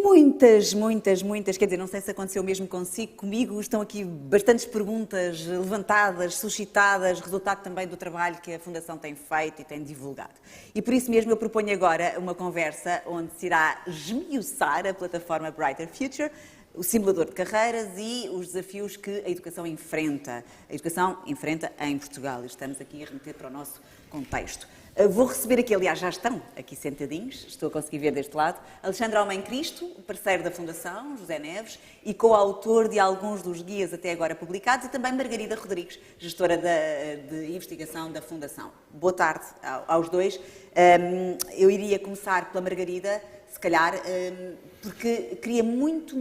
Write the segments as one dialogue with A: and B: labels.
A: Muitas, quer dizer, não sei se aconteceu mesmo consigo, comigo estão aqui bastantes perguntas levantadas, suscitadas, resultado também do trabalho que a Fundação tem feito e tem divulgado. E por isso mesmo eu proponho agora uma conversa onde se irá esmiuçar a plataforma Brighter Future, o simulador de carreiras e os desafios que a educação enfrenta. A educação enfrenta em Portugal e estamos aqui a remeter para o nosso contexto. Vou receber aqui, aliás, já estão aqui sentadinhos, estou a conseguir ver deste lado, Alexandre Almeida Cristo, parceiro da Fundação, José Neves, e coautor de alguns dos guias até agora publicados, e também Margarida Rodrigues, gestora de investigação da Fundação. Boa tarde aos dois. Eu iria começar pela Margarida, se calhar, porque queria muito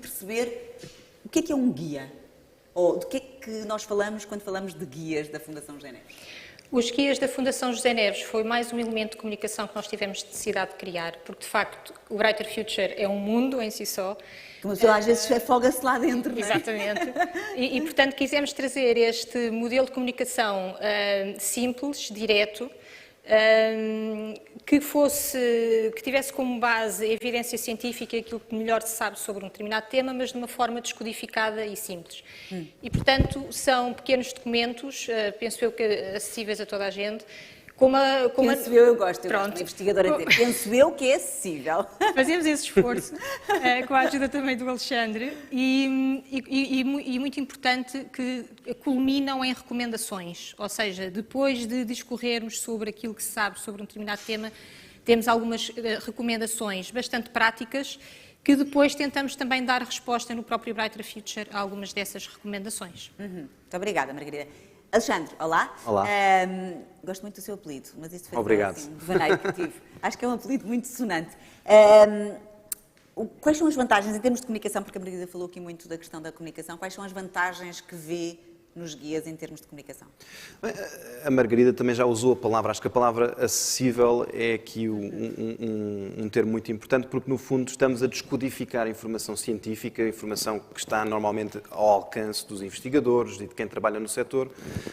A: perceber o que é um guia, ou do que é que nós falamos quando falamos de guias da Fundação José Neves.
B: Os guias da Fundação José Neves foi mais um elemento de comunicação que nós tivemos necessidade de criar, porque de facto o Brighter Future é um mundo em si só.
A: Como a pessoa às vezes afoga-se lá dentro, não é?
B: Exatamente. E portanto quisemos trazer este modelo de comunicação simples, direto, que tivesse como base a evidência científica e aquilo que melhor se sabe sobre um determinado tema, mas de uma forma descodificada e simples. E, portanto, são pequenos documentos, penso eu que acessíveis a toda a gente,
A: Penso eu gosto, eu gosto, investigadora, penso eu que é acessível.
B: Fazemos esse esforço, com a ajuda também do Alexandre, e muito importante que culminam em recomendações, ou seja, depois de discorrermos sobre aquilo que se sabe sobre um determinado tema, temos algumas recomendações bastante práticas, que depois tentamos também dar resposta no próprio Brighter Future a algumas dessas recomendações.
A: Muito obrigada, Margarida. Alexandre, olá.
C: Olá.
A: Gosto muito do seu apelido, mas isso foi
C: Obrigado.
A: Um devaneio que tive. Acho que é um apelido muito sonante. Quais são as vantagens, em termos de comunicação, porque a Margarida falou aqui muito da questão da comunicação, quais são as vantagens que vê nos guias em termos de comunicação?
C: A Margarida também já usou a palavra, acho que a palavra acessível é aqui um termo muito importante, porque no fundo estamos a descodificar a informação científica, a informação que está normalmente ao alcance dos investigadores e de quem trabalha no setor,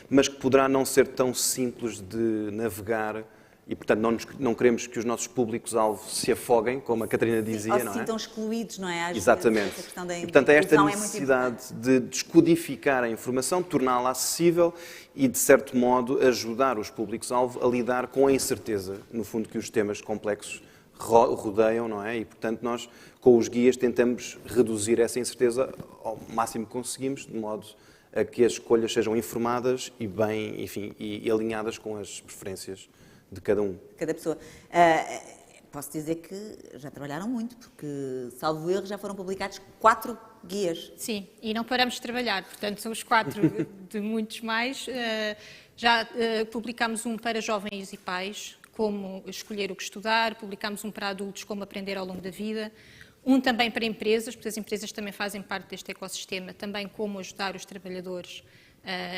C: mas que poderá não ser tão simples de navegar. E, portanto, não queremos que os nossos públicos-alvo se afoguem, como a Catarina dizia,
A: ou se
C: não é?
A: sintam excluídos, não é?
C: Exatamente. E, portanto, é esta necessidade de descodificar a informação, torná-la acessível e, de certo modo, ajudar os públicos-alvo a lidar com a incerteza, no fundo, que os temas complexos rodeiam, não é? E, portanto, nós, com os guias, tentamos reduzir essa incerteza ao máximo que conseguimos, de modo a que as escolhas sejam informadas e bem, enfim, e alinhadas com as preferências de cada um.
A: Cada pessoa. Posso dizer que já trabalharam muito, porque, salvo erro, já foram publicados 4 guias.
B: Sim, e não paramos de trabalhar, portanto são os 4 de muitos mais. Já publicámos um para jovens e pais, como escolher o que estudar, publicámos um para adultos, como aprender ao longo da vida, um também para empresas, porque as empresas também fazem parte deste ecossistema, também como ajudar os trabalhadores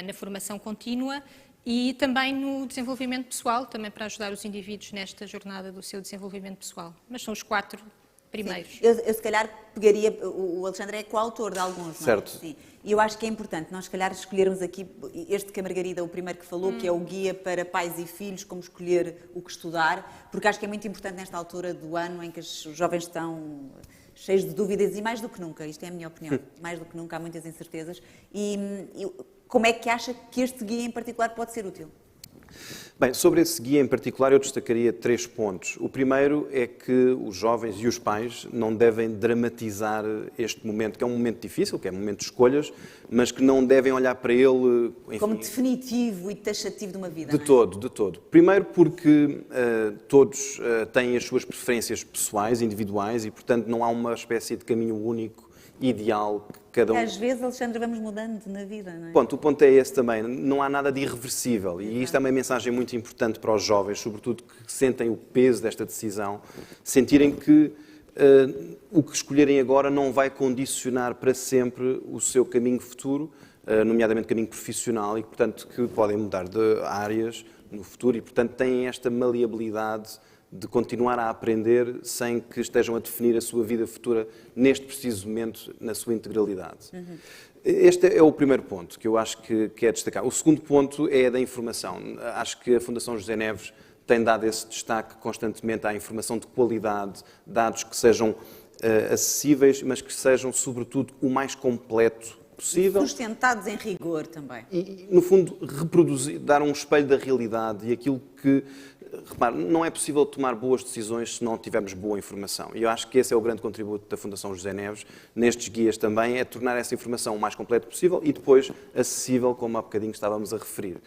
B: na formação contínua, e também no desenvolvimento pessoal, também para ajudar os indivíduos nesta jornada do seu desenvolvimento pessoal. Mas são os 4 primeiros.
A: Sim. Eu se calhar pegaria, o Alexandre é coautor de alguns,
C: certo.
A: Não é? Sim. E eu acho que é importante nós se calhar escolhermos aqui, este que a Margarida, o primeiro que falou, que é o guia para pais e filhos, como escolher o que estudar, porque acho que é muito importante nesta altura do ano em que os jovens estão cheios de dúvidas e mais do que nunca, isto é a minha opinião, mais do que nunca há muitas incertezas. E como é que acha que este guia em particular pode ser útil?
C: Bem, sobre esse guia em particular eu destacaria 3 pontos. O primeiro é que os jovens e os pais não devem dramatizar este momento, que é um momento difícil, que é um momento de escolhas, mas que não devem olhar para ele... Enfim,
A: como definitivo e taxativo de uma vida,
C: de todo. Primeiro porque todos têm as suas preferências pessoais, individuais, e portanto não há uma espécie de caminho único, ideal, que cada um...
A: Às vezes, Alexandre, vamos mudando na vida, não é?
C: O ponto é esse também, não há nada de irreversível e isto é uma mensagem muito importante para os jovens, sobretudo que sentem o peso desta decisão, sentirem que o que escolherem agora não vai condicionar para sempre o seu caminho futuro, nomeadamente caminho profissional e, portanto, que podem mudar de áreas no futuro e, portanto, têm esta maleabilidade de continuar a aprender sem que estejam a definir a sua vida futura neste preciso momento, na sua integralidade. Este é o primeiro ponto que eu acho que é destacar. O segundo ponto é da informação. Acho que a Fundação José Neves tem dado esse destaque constantemente à informação de qualidade, dados que sejam acessíveis, mas que sejam, sobretudo, o mais completo possível.
A: Sustentados em rigor também.
C: E, no fundo, reproduzir, dar um espelho da realidade e aquilo que... Repare, não é possível tomar boas decisões se não tivermos boa informação. E eu acho que esse é o grande contributo da Fundação José Neves, nestes guias também, é tornar essa informação o mais completa possível e depois acessível, como há bocadinho estávamos a referir.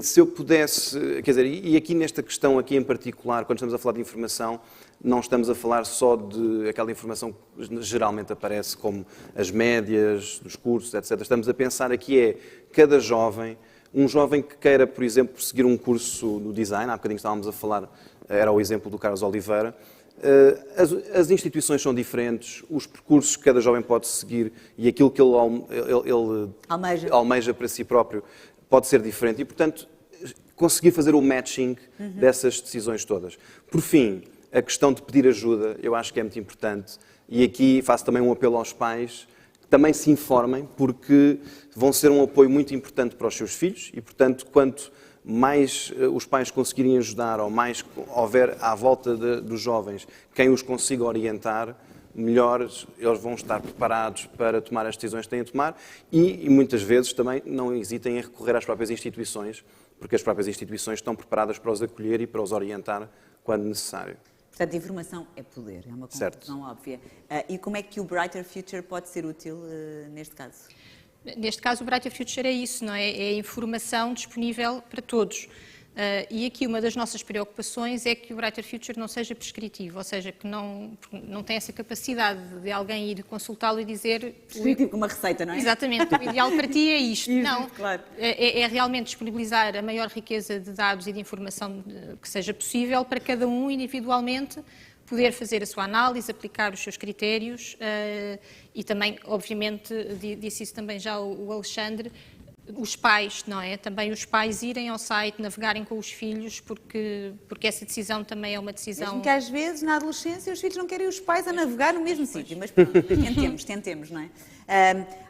C: Se eu pudesse, quer dizer, e aqui nesta questão aqui em particular, quando estamos a falar de informação, não estamos a falar só de aquela informação que geralmente aparece como as médias dos cursos, etc. Estamos a pensar aqui cada jovem, um jovem que queira, por exemplo, seguir um curso no design, há bocadinho estávamos a falar, era o exemplo do Carlos Oliveira, as instituições são diferentes, os percursos que cada jovem pode seguir e aquilo que ele almeja para si próprio pode ser diferente e, portanto, conseguir fazer o matching dessas decisões todas. Por fim, a questão de pedir ajuda, eu acho que é muito importante e aqui faço também um apelo aos pais que também se informem porque vão ser um apoio muito importante para os seus filhos e, portanto, quanto mais os pais conseguirem ajudar ou mais houver à volta dos jovens quem os consiga orientar, melhor eles vão estar preparados para tomar as decisões que têm a tomar e muitas vezes também não hesitem em recorrer às próprias instituições, porque as próprias instituições estão preparadas para os acolher e para os orientar quando necessário.
A: Portanto, informação é poder, é uma conclusão óbvia. E como é que o Brighter Future pode ser útil neste caso?
B: Neste caso, o Brighter Future é isso, não é? É informação disponível para todos. E aqui uma das nossas preocupações é que o Brighter Future não seja prescritivo, ou seja, que não tem essa capacidade de alguém ir consultá-lo e dizer...
A: Prescritivo como uma receita, não é?
B: Exatamente, o ideal para ti é isto. Não,
A: claro.
B: É realmente disponibilizar a maior riqueza de dados e de informação que seja possível para cada um individualmente poder fazer a sua análise, aplicar os seus critérios e também, obviamente, disse isso também já o Alexandre, os pais, não é? Também os pais irem ao site, navegarem com os filhos, porque essa decisão também é uma decisão...
A: Mesmo que às vezes, na adolescência, os filhos não querem os pais a navegar no mesmo sítio, mas pronto, tentemos, não é?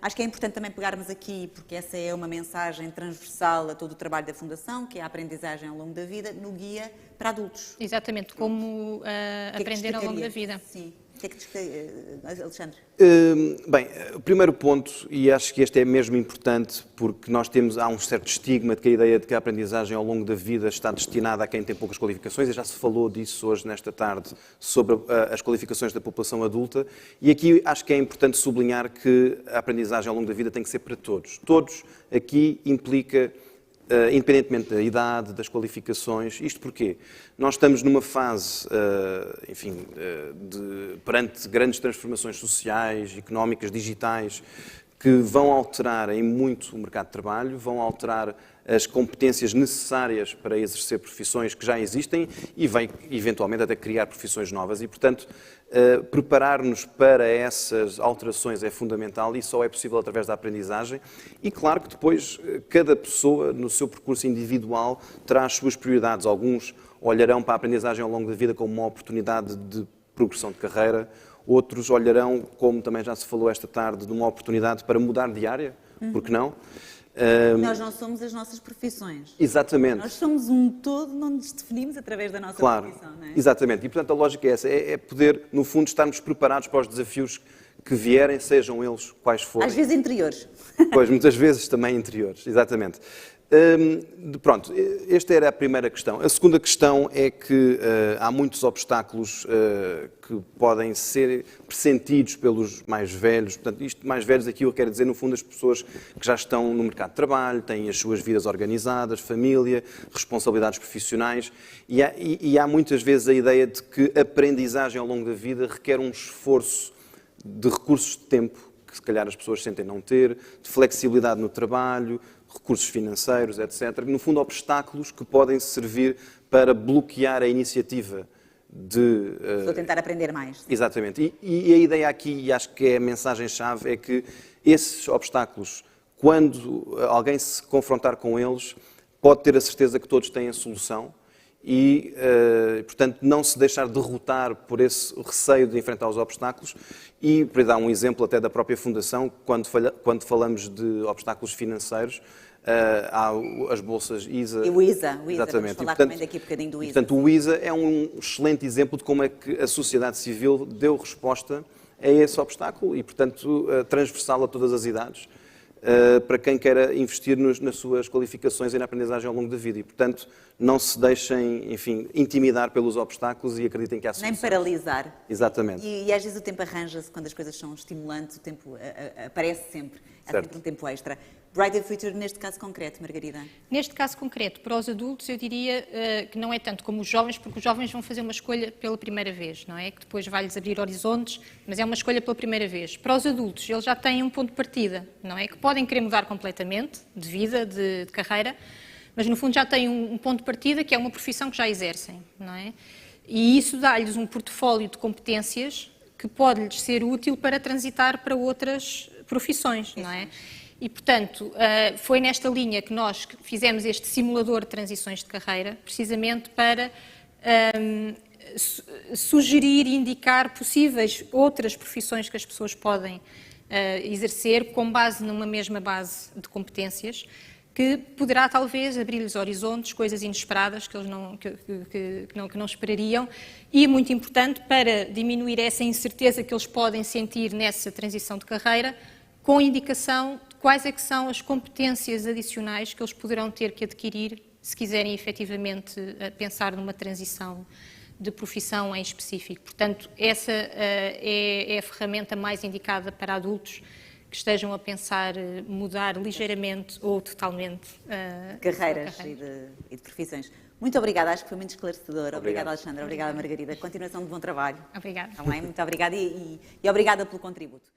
A: Acho que é importante também pegarmos aqui, porque essa é uma mensagem transversal a todo o trabalho da Fundação, que é a aprendizagem ao longo da vida, no guia para adultos.
B: Exatamente, como aprender ao longo da vida.
A: Sim. O que é que destacaria, Alexandre?
C: Bem, o primeiro ponto, e acho que este é mesmo importante, porque há um certo estigma de que a ideia de que a aprendizagem ao longo da vida está destinada a quem tem poucas qualificações, e já se falou disso hoje, nesta tarde, sobre as qualificações da população adulta, e aqui acho que é importante sublinhar que a aprendizagem ao longo da vida tem que ser para todos. Todos aqui implica... independentemente da idade, das qualificações. Isto porquê? Nós estamos numa fase, perante grandes transformações sociais, económicas, digitais, que vão alterar em muito o mercado de trabalho, vão alterar as competências necessárias para exercer profissões que já existem e vai, eventualmente, até criar profissões novas. E, portanto, preparar-nos para essas alterações é fundamental e só é possível através da aprendizagem. E, claro que depois, cada pessoa, no seu percurso individual, terá as suas prioridades. Alguns olharão para a aprendizagem ao longo da vida como uma oportunidade de progressão de carreira, outros olharão, como também já se falou esta tarde, de uma oportunidade para mudar de área, porque não?
A: Nós não somos as nossas profissões.
C: Exatamente.
A: Nós somos um todo, não nos definimos através da nossa profissão, não é?
C: Exatamente. E, portanto, a lógica é essa, é poder, no fundo, estarmos preparados para os desafios que vierem, sejam eles quais forem.
A: Às vezes interiores.
C: Pois, muitas vezes também interiores, exatamente. Pronto, esta era a primeira questão. A segunda questão é que há muitos obstáculos que podem ser pressentidos pelos mais velhos. Portanto, isto mais velhos aqui eu quero dizer, no fundo, as pessoas que já estão no mercado de trabalho, têm as suas vidas organizadas, família, responsabilidades profissionais, e há muitas vezes a ideia de que a aprendizagem ao longo da vida requer um esforço de recursos de tempo, que se calhar as pessoas sentem não ter, de flexibilidade no trabalho, recursos financeiros, etc. No fundo, obstáculos que podem servir para bloquear a iniciativa de...
A: Vou tentar aprender mais.
C: Exatamente. E a ideia aqui, e acho que é a mensagem-chave, é que esses obstáculos, quando alguém se confrontar com eles, pode ter a certeza que todos têm a solução e, portanto, não se deixar derrotar por esse receio de enfrentar os obstáculos. E, para dar um exemplo até da própria Fundação, quando falamos de obstáculos financeiros, há as bolsas ISA.
A: E o ISA, vamos
C: Exatamente.
A: falar também daqui a bocadinho do ISA.
C: Portanto, o ISA é um excelente exemplo de como é que a sociedade civil deu resposta a esse obstáculo e, portanto, transversal a todas as idades, para quem queira investir nas suas qualificações e na aprendizagem ao longo da vida. E, portanto, não se deixem, enfim, intimidar pelos obstáculos e acreditem que há soluções.
A: Nem paralisar.
C: Exatamente.
A: E às vezes o tempo arranja-se, quando as coisas são estimulantes, o tempo aparece sempre. Há
C: Certo.
A: sempre um tempo extra. Brighter Future, neste caso concreto, Margarida?
B: Neste caso concreto, para os adultos, eu diria que não é tanto como os jovens, porque os jovens vão fazer uma escolha pela primeira vez, não é? Que depois vai-lhes abrir horizontes, mas é uma escolha pela primeira vez. Para os adultos, eles já têm um ponto de partida, não é? Que podem querer mudar completamente de vida, de carreira, mas no fundo já têm um ponto de partida que é uma profissão que já exercem, não é? E isso dá-lhes um portfólio de competências que pode-lhes ser útil para transitar para outras profissões, não é? E, portanto, foi nesta linha que nós fizemos este simulador de transições de carreira, precisamente para sugerir e indicar possíveis outras profissões que as pessoas podem exercer com base numa mesma base de competências, que poderá talvez abrir-lhes horizontes, coisas inesperadas que eles não esperariam, e muito importante para diminuir essa incerteza que eles podem sentir nessa transição de carreira, com indicação de quais é que são as competências adicionais que eles poderão ter que adquirir se quiserem efetivamente pensar numa transição de profissão em específico. Portanto, essa é a ferramenta mais indicada para adultos que estejam a pensar mudar ligeiramente ou totalmente
A: Carreiras e de profissões. Muito obrigada, acho que foi muito esclarecedor. Obrigada, Alexandra. Obrigada, Margarida. Continuação de bom trabalho.
B: Obrigada.
A: Tá bem? Muito obrigada e obrigada pelo contributo.